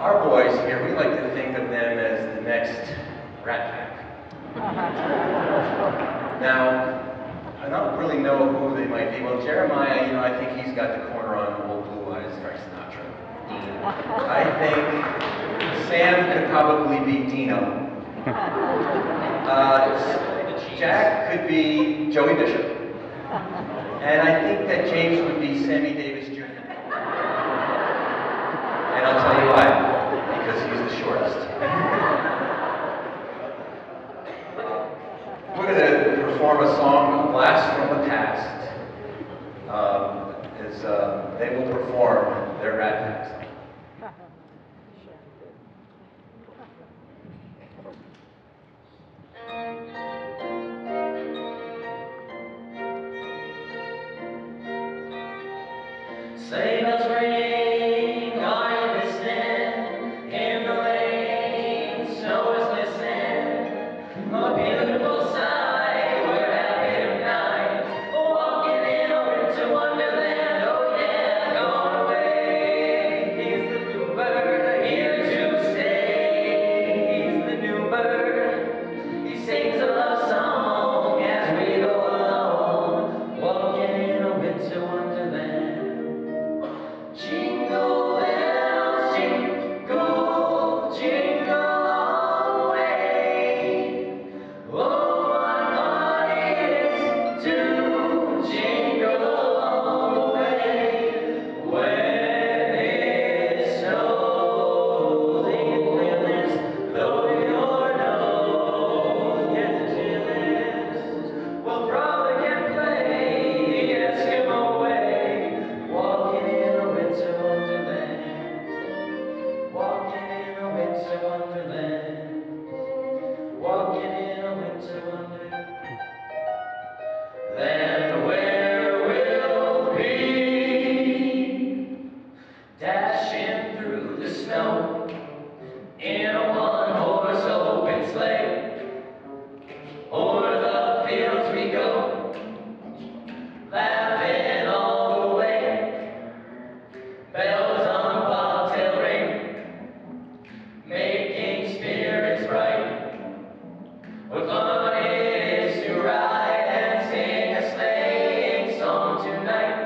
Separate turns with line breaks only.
Our boys here, we like to think of them as the next Rat Pack. Now, I don't really know who they might be. Well, Jeremiah, I think he's got the corner on Old Blue Eyes, Frank Sinatra. I think Sam could probably be Dino. Jack could be Joey Bishop. And I think that James would be Sammy Davis Jr. And I'll tell you why. Because he's the shortest. We're going to perform a song, Blast from the Past. They will perform their Rat Pack song.
Sleigh bells ring, are you listening? In the lane, snow is glistening. A beautiful sight, we're happy tonight. Walking in a winter wonderland, oh yeah, gone away. He's the bluebird, here to stay. He's the new bird, he sings a love song as we go along. Walking in a winter wonderland. Jingle bells, jingle, jingle all the way. Oh, what fun it is to jingle all the way. When it snows in Cleveland, though your nose gets chilliest, we'll frolic and play the Eskimo way. Walking in a winter wonderland. Walking in a winter wonderland. Walking in a winter wonderland. Then where we'll be dashing through the snow in a one-horse open sleigh. O'er the fields we go, laughing all the way. Bells on bobtail ring, making spirits bright. What fun it is to ride and sing a sleighing song tonight.